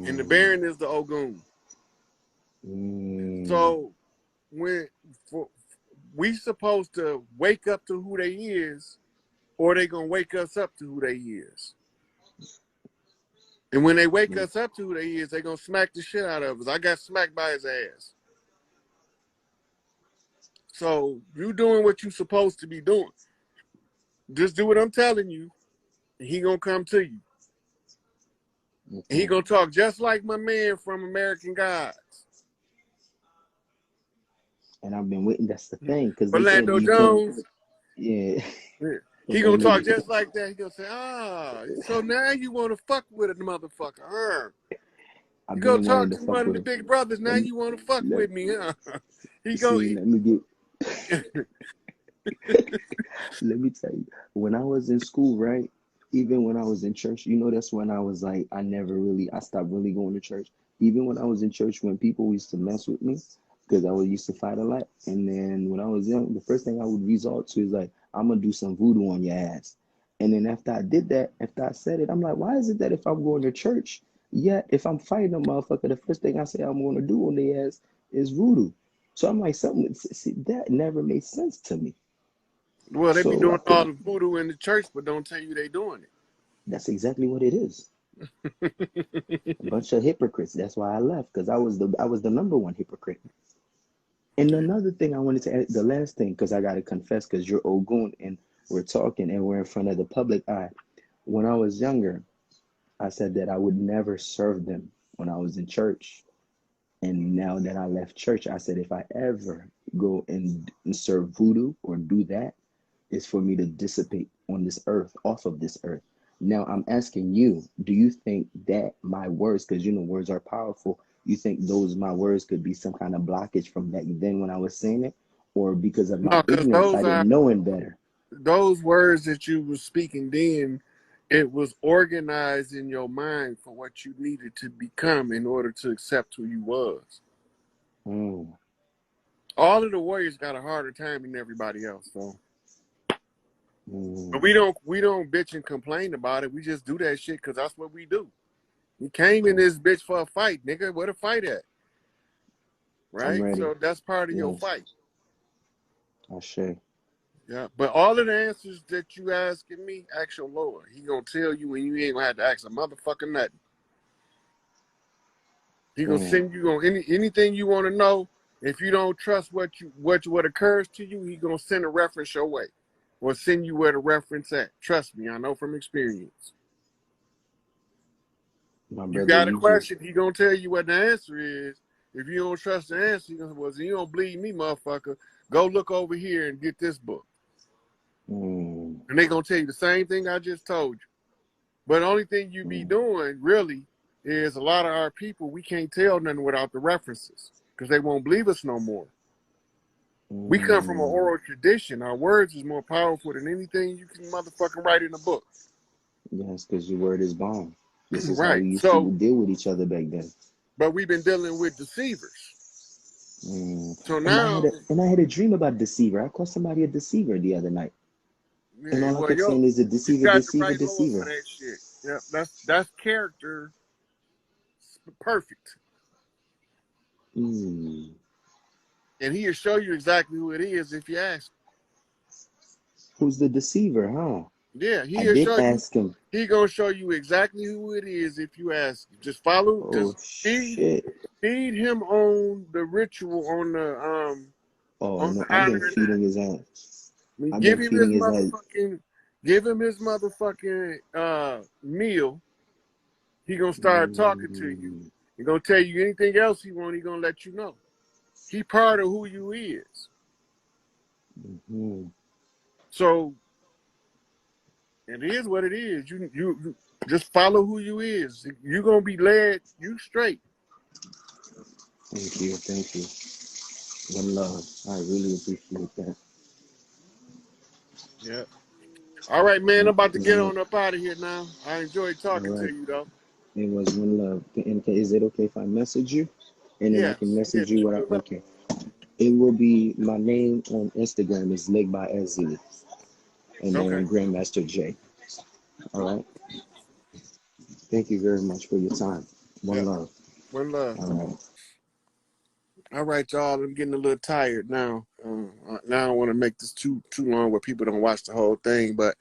and the Baron is the Ogun. So we supposed to wake up to who they is, or they gonna wake us up to who they is. And when they wake us up to who they is, they gonna smack the shit out of us. I got smacked by his ass. So you doing what you supposed to be doing. Just do what I'm telling you, and he gonna come to you. And he gonna talk just like my man from American Gods. And I've been waiting. That's the thing, because Orlando Jones. Yeah. He gonna talk just like that. He gonna say, so now you want to fuck with a motherfucker, huh? You go talk to one of the big brothers. Now you want to fuck with me, huh? Let me tell you. When I was in school, right? Even when I was in church, that's when I was like, I stopped really going to church. Even when I was in church, when people used to mess with me, because I used to fight a lot. And then when I was young, the first thing I would resort to is like, I'm going to do some voodoo on your ass. And then after I did that, after I said it, I'm like, why is it that if I'm going to church, if I'm fighting a motherfucker, the first thing I say I'm going to do on their ass is voodoo? So I'm like, that never made sense to me. Well, they be doing all the voodoo in the church, but don't tell you they doing it. That's exactly what it is. A bunch of hypocrites. That's why I left, because I was the number one hypocrite. And another thing I wanted to add, the last thing, because I got to confess, because you're Ogun and we're talking and we're in front of the public eye. When I was younger, I said that I would never serve them when I was in church. And now that I left church, I said if I ever go and serve voodoo or do that, it's for me to dissipate on this earth, off of this earth. Now I'm asking you, do you think that my words, because words are powerful, you think my words could be some kind of blockage from back then when I was saying it? Or because of my ignorance, I didn't know it better? Those words that you were speaking then, it was organized in your mind for what you needed to become in order to accept who you was. All of the warriors got a harder time than everybody else, though. But we don't bitch and complain about it. We just do that shit because that's what we do. We came in this bitch for a fight, nigga. Where the fight at? Right? So that's part of your fight. I sure. Yeah, but all of the answers that you asking me, ask your Lord. He gonna tell you, and you ain't gonna have to ask a motherfucker nothing. He gonna send you on anything you want to know. If you don't trust what occurs to you, he gonna send a reference your way, or send you where the reference at. Trust me, I know from experience. You got a question, he gonna tell you what the answer is. If you don't trust the answer, he gonna say, well, you don't believe me, motherfucker. Go look over here and get this book. And they gonna tell you the same thing I just told you. But the only thing you be doing really is a lot of our people, we can't tell nothing without the references because they won't believe us no more. We come from an oral tradition. Our words is more powerful than anything you can motherfucking write in a book. Yes, because your word is bomb. This is how we used to deal with each other back then. But we've been dealing with deceivers. So now, I had a dream about a deceiver. I called somebody a deceiver the other night. And all I kept saying is a deceiver. That shit. Yeah, that's character perfect. And he'll show you exactly who it is if you ask. Who's the deceiver, huh? Yeah, he'll ask him. He gonna show you exactly who it is if you ask. Just follow. Feed him on the ritual on the I've been feeding his ass. Give him his motherfucking meal. He gonna start talking to you. He gonna tell you anything else he want. He gonna let you know. He part of who you is. So it is what it is. You just follow who you is. You're gonna be led. You straight. Thank you. One love. I really appreciate that. Yeah. All right, man. I'm about to get on up out of here now. I enjoyed talking to you, though. It was one love. And is it okay if I message you? And then I can message you okay. It will be, my name on Instagram is NEGPIFOR. And then Grandmaster J. All right. Thank you very much for your time. One Yeah. love. One love. All right. All right, y'all. I'm getting a little tired now. Now I don't want to make this too long where people don't watch the whole thing, but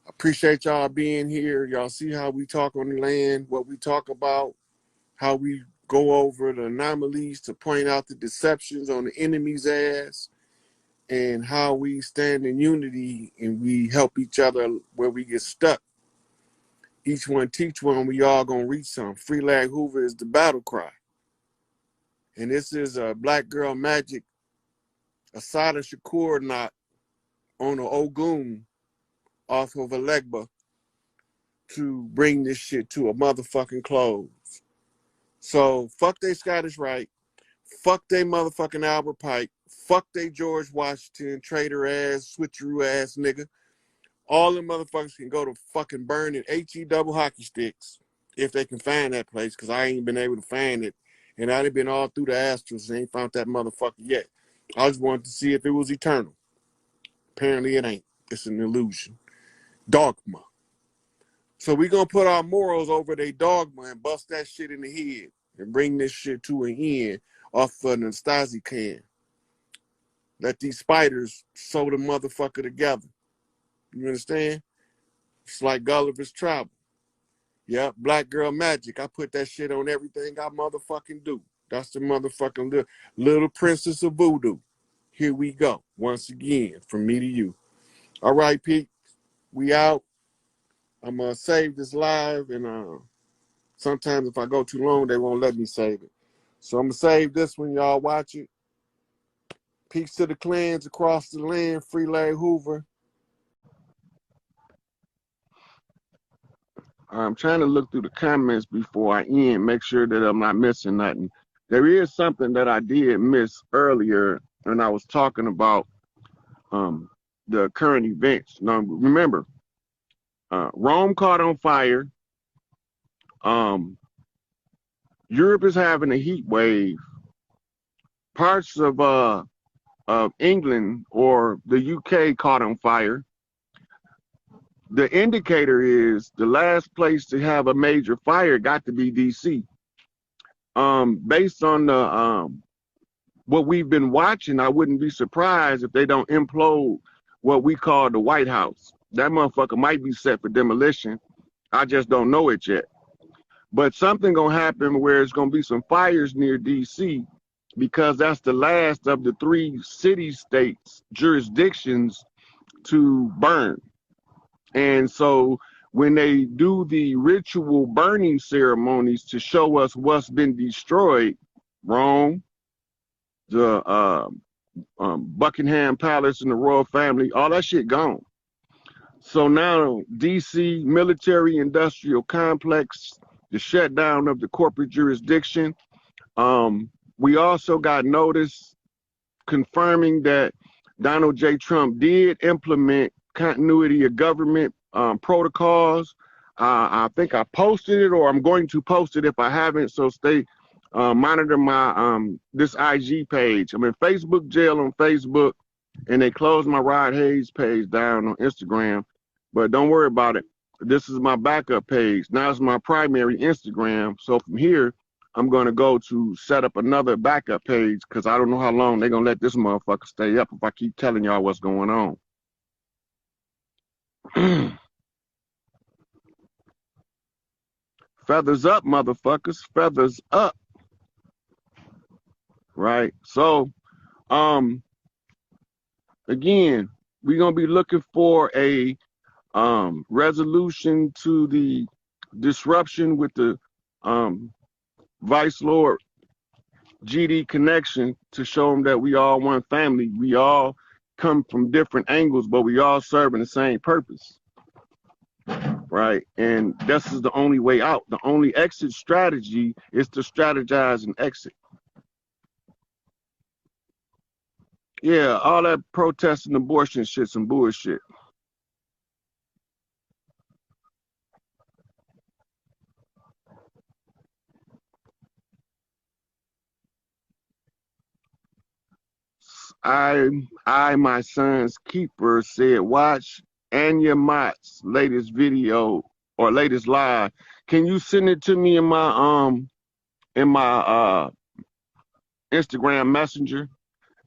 I appreciate y'all being here. Y'all see how we talk on the land, what we talk about, how we go over the anomalies to point out the deceptions on the enemy's ass, and how we stand in unity and we help each other where we get stuck. Each one teach one, we all gonna reach some. Free Lag Hoover is the battle cry. And this is a Black Girl Magic, Asada Shakur knot on an Ogun off of Alegba to bring this shit to a motherfucking close. So fuck they Scottish Rite, fuck they motherfucking Albert Pike, fuck they George Washington, traitor ass, switcheroo ass nigga. All the motherfuckers can go to fucking burn in HE double hockey sticks if they can find that place, because I ain't been able to find it. And I done been all through the Astros and ain't found that motherfucker yet. I just wanted to see if it was eternal. Apparently it ain't. It's an illusion. Dogma. So we gonna put our morals over their dogma and bust that shit in the head and bring this shit to an end off of an Stasi can. Let these spiders sew the motherfucker together. You understand? It's like Gulliver's Travel. Yeah, Black Girl Magic. I put that shit on everything I motherfucking do. That's the motherfucking little princess of voodoo. Here we go. Once again, from me to you. All right, Pete. We out. I'm going to save this live, and sometimes if I go too long, they won't let me save it. So I'm going to save this when y'all watch it. Peace to the clans across the land. Free Larry Hoover. I'm trying to look through the comments before I end, make sure that I'm not missing nothing. There is something that I did miss earlier when I was talking about the current events. Now, remember, Rome caught on fire. Europe is having a heat wave. Parts of England or the UK caught on fire. The indicator is the last place to have a major fire got to be DC. Based on the what we've been watching, I wouldn't be surprised if they don't implode what we call the White House. That motherfucker might be set for demolition. I just don't know it yet. But something gonna happen where it's gonna be some fires near DC, because that's the last of the 3 city-states jurisdictions to burn. And so when they do the ritual burning ceremonies to show us what's been destroyed, Rome, the Buckingham Palace and the royal family, all that shit gone. So now DC military industrial complex, the shutdown of the corporate jurisdiction. We also got notice confirming that Donald J. Trump did implement continuity of government protocols. I think I posted it, or I'm going to post it if I haven't. So stay monitor my this IG page. I'm in Facebook jail on Facebook, and they closed my Rod Hayes page down on Instagram. But don't worry about it. This is my backup page. Now it's my primary Instagram. So from here, I'm going to go to set up another backup page, because I don't know how long they're going to let this motherfucker stay up if I keep telling y'all what's going on. Feathers up, motherfuckers. Feathers up. Right? So, again, we're going to be looking for a resolution to the disruption with the Vice Lord GD connection, to show them that we all one family. We all come from different angles, but we all serving the same purpose. Right? And this is the only way out. The only exit strategy is to strategize and exit. Yeah, all that protesting abortion shit's some bullshit. I, my son's keeper, said, watch Anya Mott's latest video or latest live. Can you send it to me in my Instagram Messenger,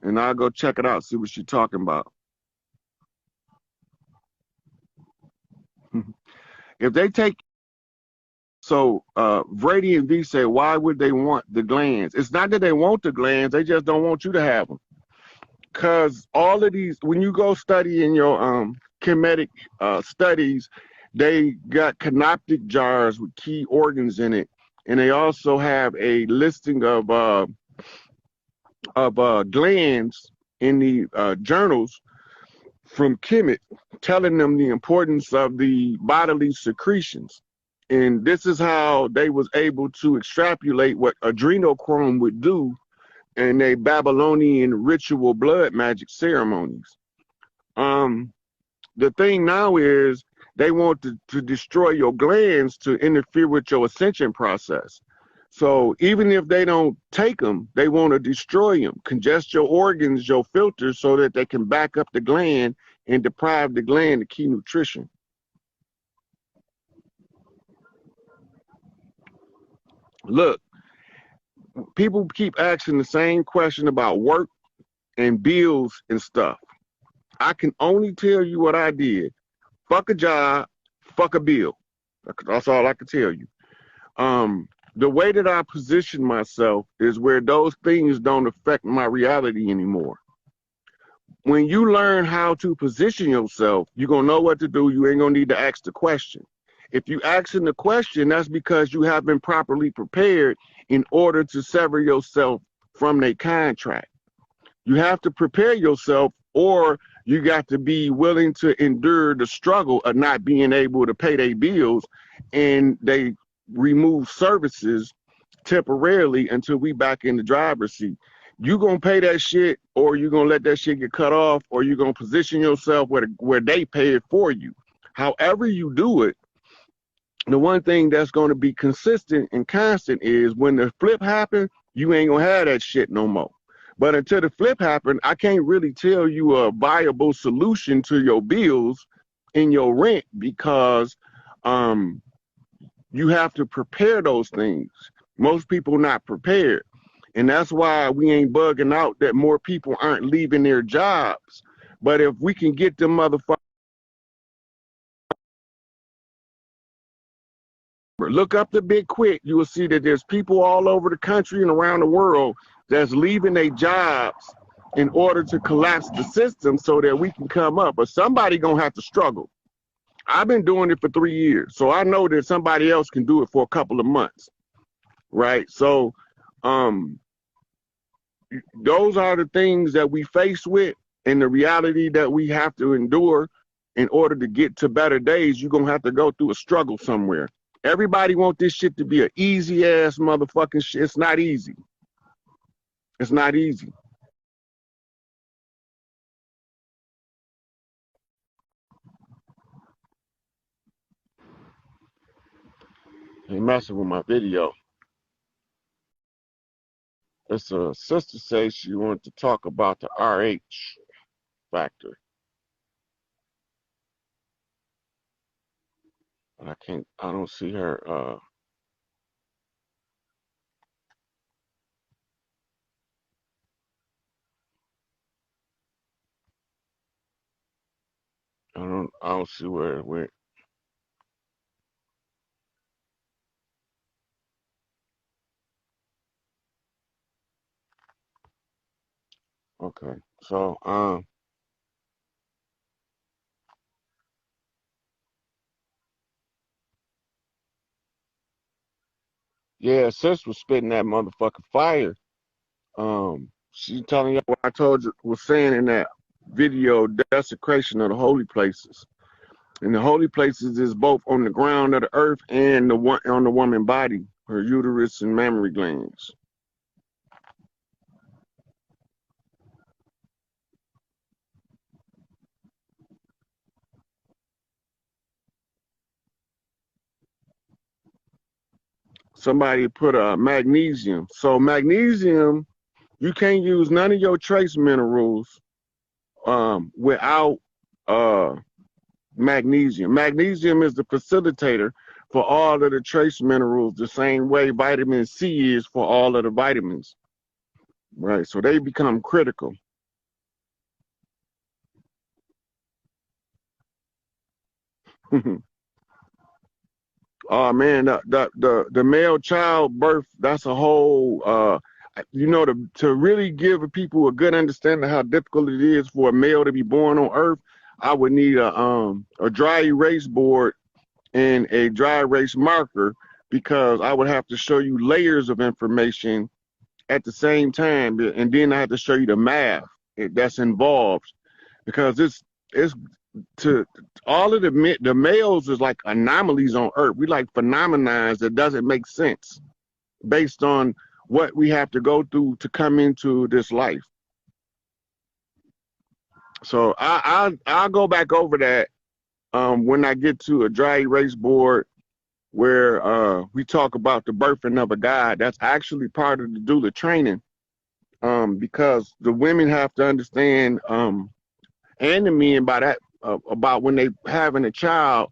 and I'll go check it out, see what she's talking about. If they take, so Brady and V say, why would they want the glands? It's not that they want the glands, they just don't want you to have them. Because all of these, when you go study in your chemetic studies, they got canoptic jars with key organs in it, and they also have a listing of glands in the journals from Kemet, telling them the importance of the bodily secretions. And this is how they was able to extrapolate what adrenochrome would do in a Babylonian ritual blood magic ceremonies. The thing now is they want to destroy your glands to interfere with your ascension process. So even if they don't take them, they want to destroy them, congest your organs, your filters, so that they can back up the gland and deprive the gland of key nutrition. Look, people keep asking the same question about work and bills and stuff. I can only tell you what I did. Fuck a job, fuck a bill. That's all I can tell you. The way that I position myself is where those things don't affect my reality anymore. When you learn how to position yourself, you're going to know what to do. You ain't going to need to ask the question. If you asking the question, that's because you have been properly prepared in order to sever yourself from their contract. You have to prepare yourself, or you got to be willing to endure the struggle of not being able to pay their bills, and they remove services temporarily until we back in the driver's seat. You gonna pay that shit, or you gonna let that shit get cut off, or you gonna position yourself where they pay it for you. However you do it, the one thing that's gonna be consistent and constant is when the flip happens, you ain't gonna have that shit no more. But until the flip happen, I can't really tell you a viable solution to your bills and your rent, because you have to prepare those things. Most people not prepared. And that's why we ain't bugging out that more people aren't leaving their jobs. But if we can get them motherfuckers, look up the Big Quit, you will see that there's people all over the country and around the world that's leaving their jobs in order to collapse the system so that we can come up. But somebody gonna have to struggle. I've been doing it for 3 years, so I know that somebody else can do it for a couple of months, right? So those are the things that we face with, and the reality that we have to endure in order to get to better days. You're gonna have to go through a struggle somewhere. Everybody want this shit to be an easy ass motherfucking shit. It's not easy. It's not easy. They messing with my video. It's a sister says she wanted to talk about the RH factor. But I don't see her. I don't see where it went. Okay, so yeah, sis was spitting that motherfucking fire. She telling you what I told you, was saying in that video, desecration of the holy places. And the holy places is both on the ground of the earth and the one on the woman's body, her uterus and mammary glands. Somebody put a magnesium. So magnesium, you can't use none of your trace minerals without magnesium. Magnesium is the facilitator for all of the trace minerals the same way vitamin C is for all of the vitamins, right? So they become critical. Oh man, the male child birth, that's a whole you know, to really give people a good understanding of how difficult it is for a male to be born on Earth, I would need a dry erase board and a dry erase marker, because I would have to show you layers of information at the same time, and then I have to show you the math that's involved, because it's to all of the males is like anomalies on Earth. We like phenomena that doesn't make sense based on what we have to go through to come into this life. So I'll go back over that when I get to a dry erase board where we talk about the birthing of a god. That's actually part of the doula training, because the women have to understand, and the men by that, about when they having a child,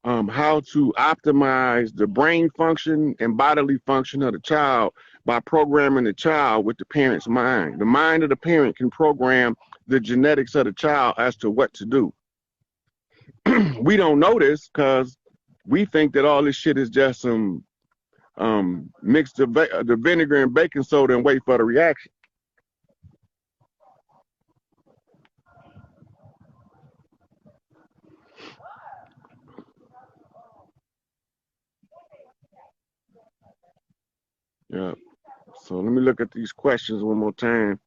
how to optimize the brain function and bodily function of the child by programming the child with the parent's mind. The mind of the parent can program the genetics of the child as to what to do. We don't know this because we think that all this shit is just some mix the vinegar and baking soda and wait for the reaction. Yeah. So let me look at these questions one more time.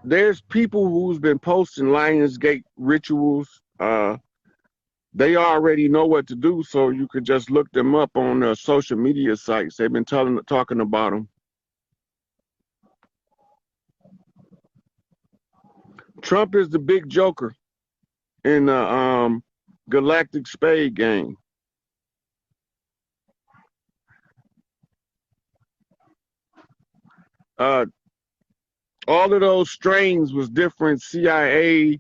There's people who's been posting Lionsgate rituals. They already know what to do, so you could just look them up on social media sites. They've been talking about them. Trump is the big joker in the galactic spade game. All of those strains was different CIA,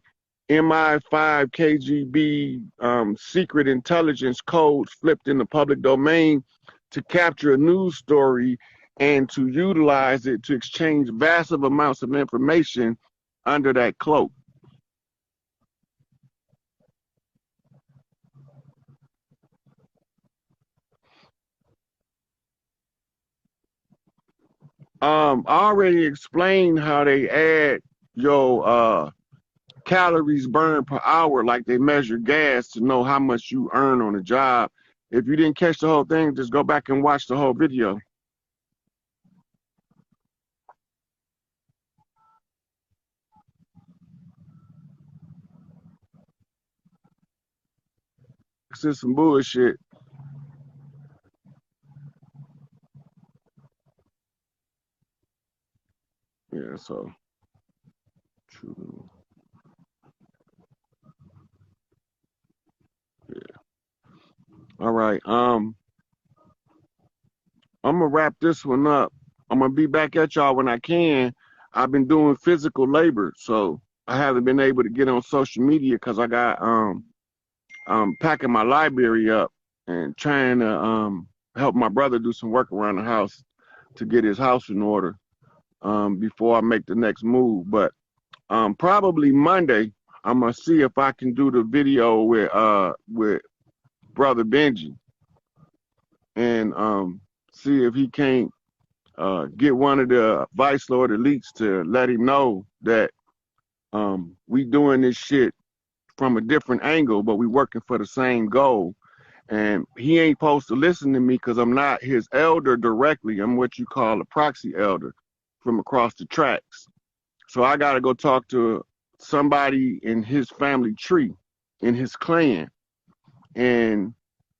MI5, KGB, secret intelligence codes flipped in the public domain to capture a news story and to utilize it to exchange massive amounts of information under that cloak. I already explained how they add your calories burned per hour, like they measure gas to know how much you earn on a job. If you didn't catch the whole thing, just go back and watch the whole video. This is some bullshit. Yeah, so true. Yeah. All right. I'm gonna wrap this one up. I'm gonna be back at y'all when I can. I've been doing physical labor, so I haven't been able to get on social media because I got packing my library up and trying to help my brother do some work around the house to get his house in order before I make the next move. But probably Monday, I'm gonna see if I can do the video with brother Benji and see if he can't get one of the Vice Lord elites to let him know that we doing this shit from a different angle, but we working for the same goal. And he ain't supposed to listen to me because I'm not his elder directly. I'm what you call a proxy elder from across the tracks. So I got to go talk to somebody in his family tree, in his clan. And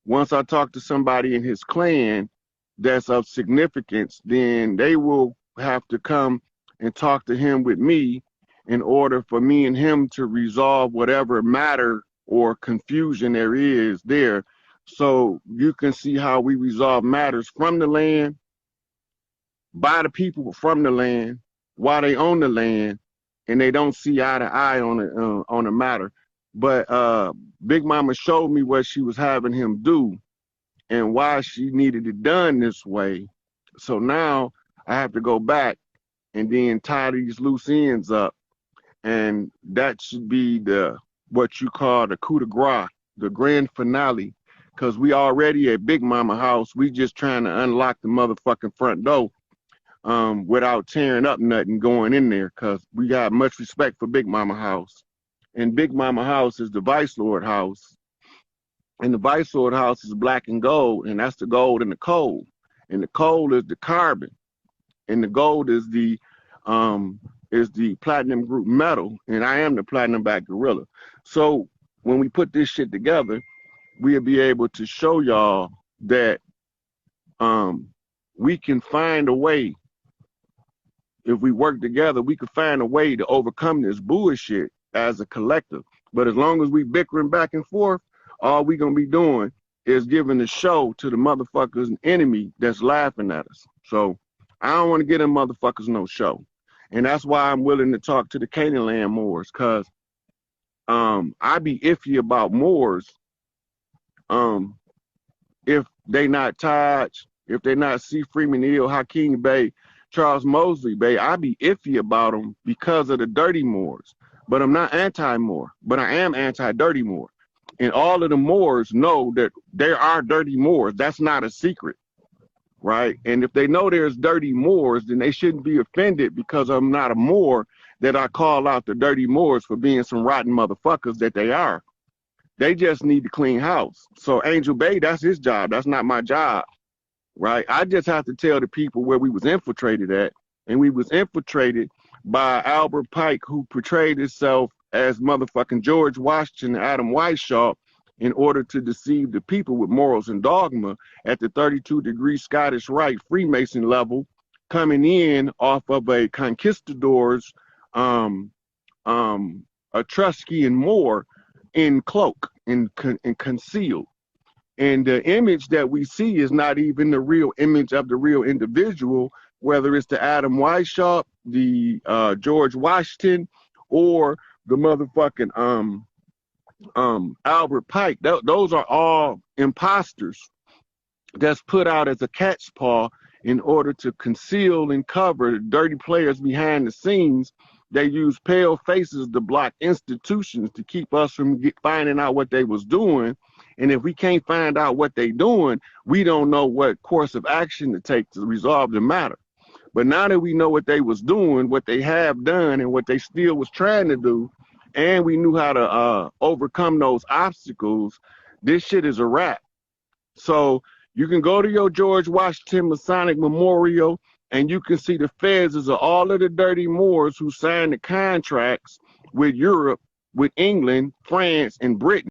once I talk to somebody in his clan that's of significance, then they will have to come and talk to him with me in order for me and him to resolve whatever matter or confusion there is there. So you can see how we resolve matters from the land, by the people from the land, while they own the land, and they don't see eye to eye on the matter. But Big Mama showed me what she was having him do and why she needed it done this way. So now I have to go back and then tie these loose ends up, and that should be what you call the coup de grace, the grand finale, because we already at Big Mama house. We just trying to unlock the motherfucking front door without tearing up nothing going in there, because we got much respect for Big Mama house. And Big Mama house is the Vice Lord house. And the Vice Lord house is black and gold, and that's the gold and the coal. And the coal is the carbon. And the gold is the platinum group metal. And I am the platinum back gorilla. So when we put this shit together, we'll be able to show y'all that we can find a way. If we work together, we can find a way to overcome this bullshit as a collective. But as long as we bickering back and forth, all we gonna be doing is giving the show to the motherfuckers enemy that's laughing at us. So I don't want to get them motherfuckers no show. And that's why I'm willing to talk to the Canaan Land Moors, because I be iffy about Moors if they not Taj, if they not C. Freeman Hill, Hakeem Bey, Charles Mosley Bey. I be iffy about them because of the dirty Moors. But I'm not anti-Moor, but I am anti-dirty Moor. And all of the Moors know that there are dirty Moors. That's not a secret, right? And if they know there's dirty Moors, then they shouldn't be offended because I'm not a Moor that I call out the dirty Moors for being some rotten motherfuckers that they are. They just need to clean house. So Angel Bey, that's his job. That's not my job, right? I just have to tell the people where we was infiltrated at. And we was infiltrated by Albert Pike, who portrayed himself as motherfucking George Washington and Adam Weishaupt in order to deceive the people with morals and dogma at the 32-degree Scottish Rite Freemason level, coming in off of a conquistador's Etruscan Moor in cloak and concealed. And the image that we see is not even the real image of the real individual, whether it's the Adam Weishaupt, the George Washington, or the motherfucking Albert Pike. Those are all imposters that's put out as a cat's paw in order to conceal and cover the dirty players behind the scenes. They use pale faces to block institutions to keep us from finding out what they was doing. And if we can't find out what they doing, we don't know what course of action to take to resolve the matter. But now that we know what they was doing, what they have done, and what they still was trying to do, and we knew how to overcome those obstacles, this shit is a wrap. So you can go to your George Washington Masonic Memorial, and you can see the feds of all of the dirty Moors who signed the contracts with Europe, with England, France, and Britain.